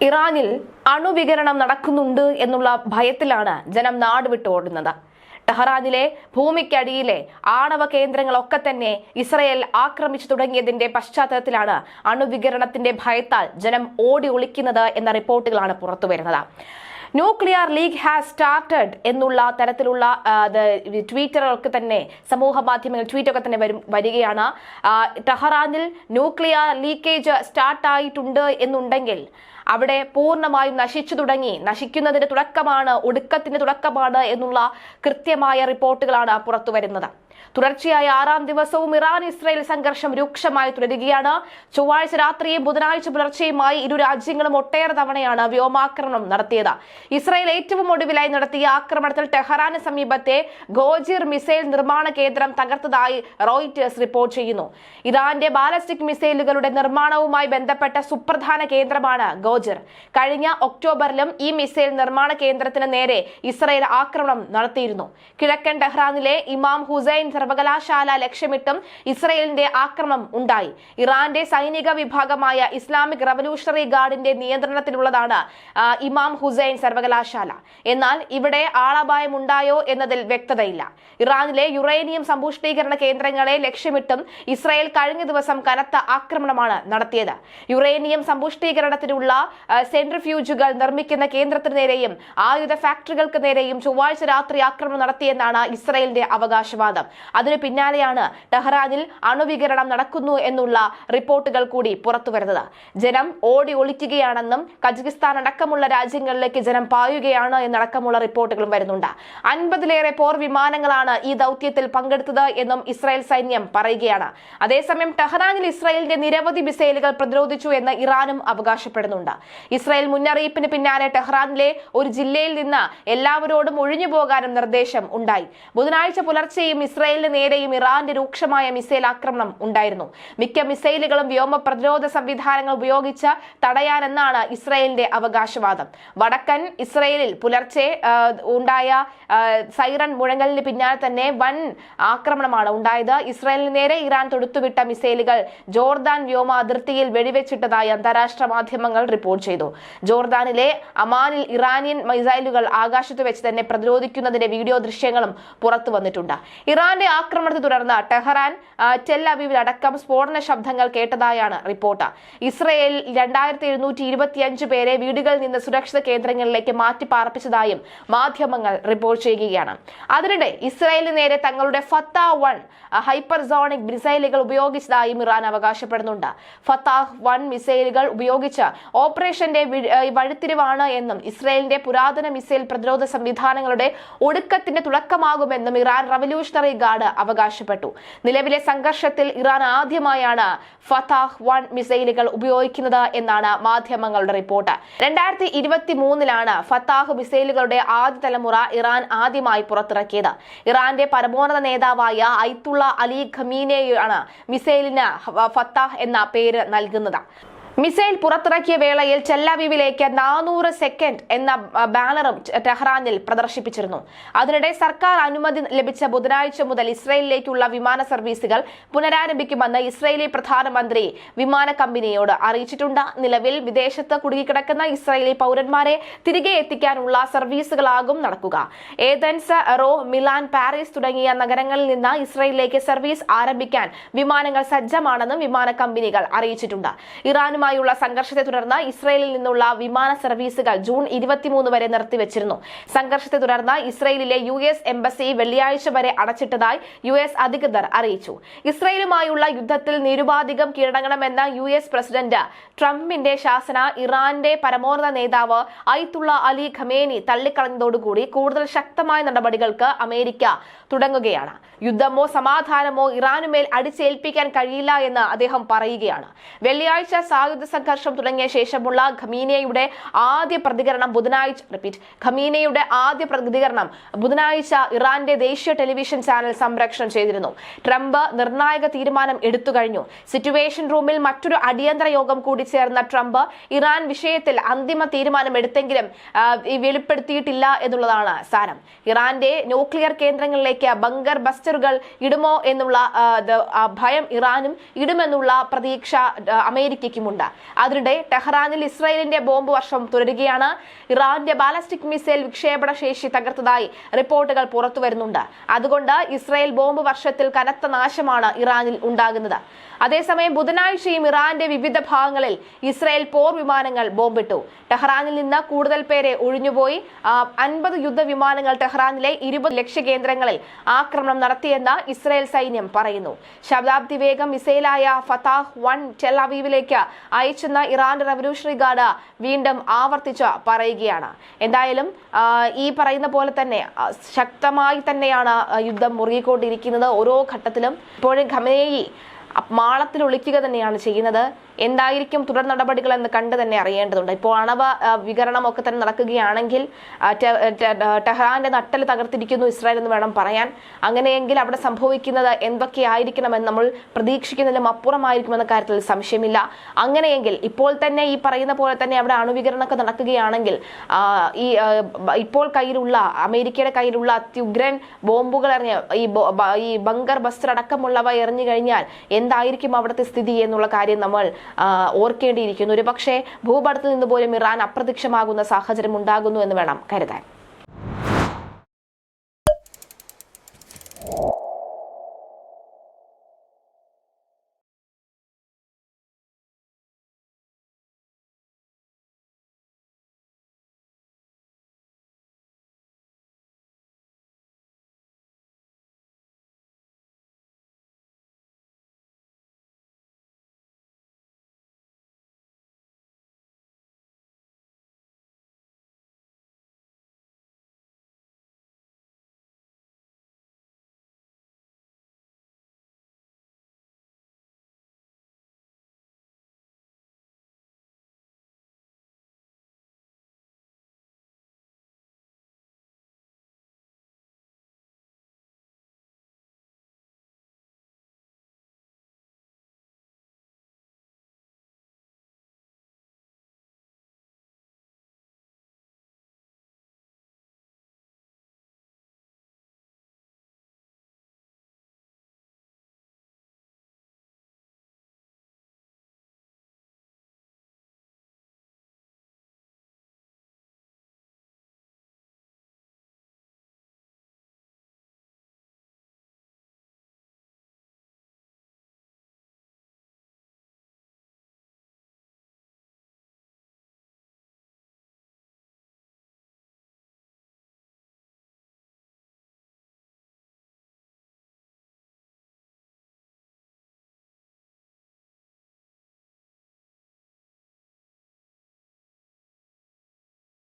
ഇറാനിൽ അണുവികിരണം നടക്കുന്നുണ്ട് എന്നുള്ള ഭയത്തിലാണ് ജനം നാട് വിട്ടോടുന്നത്. ടെഹ്റാനിലെ ഭൂമിക്കടിയിലെ ആണവ കേന്ദ്രങ്ങളൊക്കെ തന്നെ ഇസ്രയേൽ ആക്രമിച്ചു തുടങ്ങിയതിന്റെ പശ്ചാത്തലത്തിലാണ് അണുവികിരണത്തിന്റെ ഭയത്താൽ ജനം ഓടി ഒളിക്കുന്നത് എന്ന റിപ്പോർട്ടുകളാണ് പുറത്തുവരുന്നത്. ന്യൂക്ലിയർ ലീഗ് ഹാസ് സ്റ്റാർട്ടഡ് എന്നുള്ള തരത്തിലുള്ള ട്വീറ്റുകളൊക്കെ തന്നെ സമൂഹ മാധ്യമങ്ങൾ ട്വീറ്റൊക്കെ തന്നെ വരികയാണ്. ടെഹ്റാനിൽ ന്യൂക്ലിയർ ലീക്കേജ് സ്റ്റാർട്ടായിട്ടുണ്ട് എന്നുണ്ടെങ്കിൽ അവിടെ പൂർണ്ണമായും നശിക്കുന്നതിന്റെ തുടക്കമാണ്, ഒടുക്കത്തിന്റെ തുടക്കമാണ് എന്നുള്ള കൃത്യമായ റിപ്പോർട്ടുകളാണ് പുറത്തുവരുന്നത്. തുടർച്ചയായ 6ാം ദിവസവും ഇറാൻ ഇസ്രായേൽ സംഘർഷം രൂക്ഷമായി തുടരുകയാണ്. ചൊവ്വാഴ്ച രാത്രിയും ബുധനാഴ്ച പുലർച്ചെയുമായി ഇരു രാജ്യങ്ങളും ഒട്ടേറെ തവണയാണ് വ്യോമാക്രമണം നടത്തിയത്. ഇസ്രായേൽ ഏറ്റവും ഒടുവിലായി നടത്തിയ ആക്രമണത്തിൽ ടെഹ്റാന് സമീപത്തെ ഗോജിർ മിസൈൽ നിർമ്മാണ കേന്ദ്രം തകർത്തതായി റോയിറ്റേഴ്സ് റിപ്പോർട്ട് ചെയ്യുന്നു. ഇറാന്റെ ബാലസ്റ്റിക് മിസൈലുകളുടെ നിർമ്മാണവുമായി ബന്ധപ്പെട്ട സുപ്രധാന കേന്ദ്രമാണ് ഗോജിർ. കഴിഞ്ഞ ഒക്ടോബറിലും ഈ മിസൈൽ നിർമ്മാണ കേന്ദ്രത്തിന് നേരെ ഇസ്രായേൽ ആക്രമണം നടത്തിയിരുന്നു. കിഴക്കൻ ടെഹ്റാനിലെ ഇമാം ഹുസൈൻ സർവകലാശാല ലക്ഷ്യമിട്ടും ഇസ്രയേലിന്റെ ആക്രമണം ഉണ്ടായി. ഇറാന്റെ സൈനിക വിഭാഗമായ ഇസ്ലാമിക് റവല്യൂഷണറി ഗാർഡിന്റെ നിയന്ത്രണത്തിലുള്ളതാണ് ഇമാം ഹുസൈൻ സർവകലാശാല. എന്നാൽ ഇവിടെ ആളപായം ഉണ്ടായോ എന്നതിൽ വ്യക്തതയില്ല. ഇറാനിലെ യുറേനിയം സമ്പുഷ്ടീകരണ കേന്ദ്രങ്ങളെ ലക്ഷ്യമിട്ടും ഇസ്രായേൽ കഴിഞ്ഞ ദിവസം കനത്ത ആക്രമണമാണ് നടത്തിയത്. യുറേനിയം സമ്പുഷ്ടീകരണത്തിനുള്ള സെൻട്രിഫ്യൂജുകൾ നിർമ്മിക്കുന്ന കേന്ദ്രത്തിന് നേരെയും ആയുധ ഫാക്ടറികൾക്ക് നേരെയും ചൊവ്വാഴ്ച രാത്രി ആക്രമണം നടത്തിയെന്നാണ് ഇസ്രായേലിന്റെ അവകാശവാദം. അതിനു പിന്നാലെയാണ് ടെഹ്റാനിൽ അണുവികിരണം നടക്കുന്നു എന്നുള്ള റിപ്പോർട്ടുകൾ കൂടി പുറത്തുവരുന്നത്. ജനം ഓടി ഒളിക്കുകയാണെന്നും കജകിസ്ഥാൻ അടക്കമുള്ള രാജ്യങ്ങളിലേക്ക് ജനം പായുകയാണ് എന്നടക്കമുള്ള റിപ്പോർട്ടുകളും വരുന്നുണ്ട്. 50ലേറെ പോർ വിമാനങ്ങളാണ് ഈ ദൗത്യത്തിൽ പങ്കെടുത്തത് എന്നും ഇസ്രായേൽ സൈന്യം പറയുകയാണ്. അതേസമയം ടെഹ്റാനിൽ ഇസ്രായേലിന്റെ നിരവധി മിസൈലുകൾ പ്രതിരോധിച്ചു എന്ന് ഇറാനും അവകാശപ്പെടുന്നുണ്ട്. ഇസ്രായേൽ മുന്നറിയിപ്പിന് പിന്നാലെ ടെഹ്റാനിലെ ഒരു ജില്ലയിൽ നിന്ന് എല്ലാവരോടും ഒഴിഞ്ഞു പോകാനും നിർദ്ദേശം ഉണ്ടായി. ബുധനാഴ്ച പുലർച്ചെയും ഇസ്രായേലിന് നേരെയും ഇറാന്റെ രൂക്ഷമായ മിസൈൽ ആക്രമണം ഉണ്ടായിരുന്നു. മിക്ക മിസൈലുകളും വ്യോമ പ്രതിരോധ സംവിധാനങ്ങൾ ഉപയോഗിച്ച് തടയാനെന്നാണ് ഇസ്രായേലിന്റെ അവകാശവാദം. വടക്കൻ ഇസ്രായേലിൽ പുലർച്ചെ ഉണ്ടായ സൈറൺ മുഴങ്ങലിന് പിന്നാലെ തന്നെ വൻ ആക്രമണമാണ് ഉണ്ടായത്. ഇസ്രായേലിന് നേരെ ഇറാൻ തൊടുത്തുവിട്ട മിസൈലുകൾ ജോർദാൻ വ്യോമ അതിർത്തിയിൽ വെടിവെച്ചിട്ടതായി അന്താരാഷ്ട്ര മാധ്യമങ്ങൾ റിപ്പോർട്ട് ചെയ്തു. ജോർദാനിലെ അമാനിൽ ഇറാനിയൻ മിസൈലുകൾ ആകാശത്ത് വെച്ച് തന്നെ പ്രതിരോധിക്കുന്നതിന്റെ വീഡിയോ ദൃശ്യങ്ങളും പുറത്തു വന്നിട്ടുണ്ട്. ഇറാന്റെ ആക്രമണത്തെ തുടർന്ന് ടെഹ്റാൻ, ടെൽ അവീവിൽ അടക്കം സ്ഫോടന ശബ്ദങ്ങൾ കേട്ടതായാണ് റിപ്പോർട്ട്. ഇസ്രയേൽ 2725 പേരെ വീടുകളിൽ നിന്ന് സുരക്ഷിത കേന്ദ്രങ്ങളിലേക്ക് മാറ്റി പാർപ്പിച്ചതായും മാധ്യമങ്ങൾ റിപ്പോർട്ട് ചെയ്യുകയാണ്. അതിനിടെ ഇസ്രയേലിന് നേരെ തങ്ങളുടെ ഫത്താഹ്-1 ഹൈപ്പർസോണിക് മിസൈലുകൾ ഉപയോഗിച്ചതായും ഇറാൻ അവകാശപ്പെടുന്നുണ്ട്. ഫത്താഹ്-1 മിസൈലുകൾ ഉപയോഗിച്ച് ഓപ്പറേഷന്റെ വഴിത്തിരിവാണ് എന്നും ഇസ്രയേലിന്റെ പുരാതന മിസൈൽ പ്രതിരോധ സംവിധാനങ്ങളുടെ ഒടുക്കത്തിന്റെ തുടക്കമാകുമെന്നും ഇറാൻ റവല്യൂഷണറി ഗാർഡ് അവകാശപ്പെട്ടു. നിലവിലെ സംഘർഷത്തിൽ ഇറാൻ ആദ്യമായാണ് ഫത്താഹ്-1 മിസൈലുകൾ ഉപയോഗിക്കുന്നത് എന്നാണ് മാധ്യമങ്ങളുടെ റിപ്പോർട്ട്. 2023 ഫത്താഹ് മിസൈലുകളുടെ ആദ്യ തലമുറ ഇറാൻ ആദ്യമായി പുറത്തിറക്കിയത്. ഇറാന്റെ പരമോന്നത നേതാവായ അയത്തുള്ള അലി ഖമീനെയാണ് മിസൈലിന് ഫത്താഹ് എന്ന പേര് നൽകുന്നത്. മിസൈൽ പുറത്തിറക്കിയ വേളയിൽ ടെല്ലവീവിലേക്ക് 400 സെക്കൻഡ് എന്ന ബാനറും ടെഹ്റാനിൽ പ്രദർശിപ്പിച്ചിരുന്നു. അതിനിടെ സർക്കാർ അനുമതി ലഭിച്ച ബുധനാഴ്ച മുതൽ ഇസ്രയേലിലേക്കുള്ള വിമാന സർവീസുകൾ പുനരാരംഭിക്കുമെന്ന് ഇസ്രയേലി പ്രധാനമന്ത്രി വിമാന കമ്പനിയോട് അറിയിച്ചിട്ടുണ്ട്. നിലവിൽ വിദേശത്ത് കുടുങ്ങിക്കിടക്കുന്ന ഇസ്രയേലി പൗരന്മാരെ തിരികെ എത്തിക്കാനുള്ള സർവീസുകളാകും നടക്കുക. ഏതൻസ്, റോ, മിലാൻ, പാരീസ് തുടങ്ങിയ നഗരങ്ങളിൽ നിന്ന് ഇസ്രയേലിലേക്ക് സർവീസ് ആരംഭിക്കാൻ വിമാനങ്ങൾ സജ്ജമാണെന്നും വിമാന കമ്പനികൾ അറിയിച്ചിട്ടുണ്ട്. ഇറാനും ുള്ള സംഘർഷത്തെ തുടർന്ന് ഇസ്രയേലിൽ നിന്നുള്ള വിമാന സർവീസുകൾ ജൂൺ 23 വരെ നിർത്തിവെച്ചിരുന്നു. സംഘർഷത്തെ തുടർന്ന് ഇസ്രയേലിലെ US എംബസി വെള്ളിയാഴ്ച വരെ അടച്ചിട്ടതായി US അധികൃതർ അറിയിച്ചു. ഇസ്രയേലുമായുള്ള യുദ്ധത്തിൽ നിരുപാധികം കീഴടങ്ങണമെന്ന US പ്രസിഡന്റ് ട്രംപിന്റെ ശാസന ഇറാന്റെ പരമോന്നത നേതാവ് അയത്തുള്ള അലി ഖമേനി തള്ളിക്കളഞ്ഞതോടുകൂടി കൂടുതൽ ശക്തമായ നടപടികൾക്ക് അമേരിക്ക തുടങ്ങുകയാണ്. യുദ്ധമോ സമാധാനമോ ഇറാനുമേൽ അടിച്ചേൽപ്പിക്കാൻ കഴിയില്ല എന്ന് അദ്ദേഹം പറയുകയാണ്. വെള്ളിയാഴ്ച സായുധ സംഘർഷം തുടങ്ങിയ ശേഷമുള്ള ഖമീനയുടെ ആദ്യ പ്രതികരണം ബുധനാഴ്ച ഇറാന്റെ ദേശീയ ടെലിവിഷൻ ചാനൽ സംപ്രേഷണം ചെയ്തിരുന്നു. ട്രംപ് നിർണായക തീരുമാനം എടുത്തു കഴിഞ്ഞു. സിറ്റുവേഷൻ റൂമിൽ മറ്റൊരു അടിയന്തര യോഗം കൂടി ചേർന്ന ട്രംപ് ഇറാൻ വിഷയത്തിൽ അന്തിമ തീരുമാനം എടുത്തെങ്കിലും വെളിപ്പെടുത്തിയിട്ടില്ല എന്നുള്ളതാണ് സാരം. ഇറാന്റെ ന്യൂക്ലിയർ കേന്ദ്രങ്ങളിലേക്ക് ബങ്കർ ബസ്റ്ററുകൾ ഇടുമോ എന്നുള്ള ഭയം ഇറാനും ഇടുമെന്നുള്ള പ്രതീക്ഷ അമേരിക്കയ്ക്കുമുണ്ട്. പറയുന്നുണ്ട്. അതിനിടെ ടെഹ്റാനിൽ ഇസ്രായേലിന്റെ ബോംബ് വർഷം തുടരുകയാണ്. ഇറാന്റെ ബാലിസ്റ്റിക് മിസൈൽ വിക്ഷേപണ ശേഷി തകർത്തതായി റിപ്പോർട്ടുകൾ പുറത്തു വരുന്നുണ്ട്. അതുകൊണ്ട് ഇസ്രായേൽ ബോംബ് വർഷത്തിൽ കനത്ത നാശമാണ് ഇറാനിൽ ഉണ്ടാകുന്നത്. അതേസമയം ബുധനാഴ്ചയും ഇറാന്റെ വിവിധ ഭാഗങ്ങളിൽ ഇസ്രായേൽ പോർ വിമാനങ്ങൾ ബോംബിട്ടു. ടെഹ്റാനിൽ നിന്ന് കൂടുതൽ പേരെ ഒഴിഞ്ഞുപോയി. 50 യുദ്ധവിമാനങ്ങൾ ടെഹ്റാനിലെ 20 ലക്ഷ്യകേന്ദ്രങ്ങളിൽ ആക്രമണം നടത്തിയെന്ന് ഇസ്രായേൽ സൈന്യം പറയുന്നു. ശതാബ്ദി വേഗം മിസൈലായ ഫതാഹ് 1 ടെൽ അവീവിലേക്ക് അയച്ചെന്ന ഇറാന്റെ റവല്യൂഷണറി ഗാർഡ് വീണ്ടും ആവർത്തിച്ച് പറയുകയാണ്. എന്തായാലും ഈ പറയുന്ന പോലെ തന്നെ ശക്തമായി തന്നെയാണ് യുദ്ധം മുറുകിക്കൊണ്ടിരിക്കുന്നത്. ഓരോ ഘട്ടത്തിലും ഇപ്പോഴും ഖമേനി മാളത്തിൽ ഒളിക്കുക തന്നെയാണ് ചെയ്യുന്നത്. എന്തായിരിക്കും തുടർ നടപടികൾ എന്ന് കണ്ടു തന്നെ അറിയേണ്ടതുണ്ട്. ഇപ്പോൾ ആണവ വികരണമൊക്കെ തന്നെ നടക്കുകയാണെങ്കിൽ ടെഹ്റാന്റെ നട്ടൽ തകർത്തിരിക്കുന്നു ഇസ്രായേൽ എന്ന് വേണം പറയാൻ. അങ്ങനെയെങ്കിൽ അവിടെ സംഭവിക്കുന്നത് എന്തൊക്കെയായിരിക്കണമെന്ന് നമ്മൾ പ്രതീക്ഷിക്കുന്നതിലും അപ്പുറമായിരിക്കുമെന്ന കാര്യത്തിൽ സംശയമില്ല. അങ്ങനെയെങ്കിൽ ഇപ്പോൾ തന്നെ ഈ പറയുന്ന പോലെ തന്നെ അവിടെ അണുവികരണമൊക്കെ നടക്കുകയാണെങ്കിൽ ഇപ്പോൾ കയ്യിലുള്ള അമേരിക്കയുടെ കയ്യിലുള്ള അത്യുഗ്രൻ ബോംബുകൾ എറിഞ്ഞ് ഈ ബങ്കർ ബസ്റ്റർ അടക്കമുള്ളവ എറിഞ്ഞു കഴിഞ്ഞാൽ എന്തായിരിക്കും അവിടുത്തെ സ്ഥിതി എന്നുള്ള കാര്യം നമ്മൾ ഓർക്കേണ്ടിയിരിക്കുന്നു. ഒരു പക്ഷേ ഭൂപടത്തിൽ നിന്ന് പോലും ഇറാൻ അപ്രത്യക്ഷമാകുന്ന സാഹചര്യം ഉണ്ടാകുന്നു എന്ന് വേണം കരുതാൻ.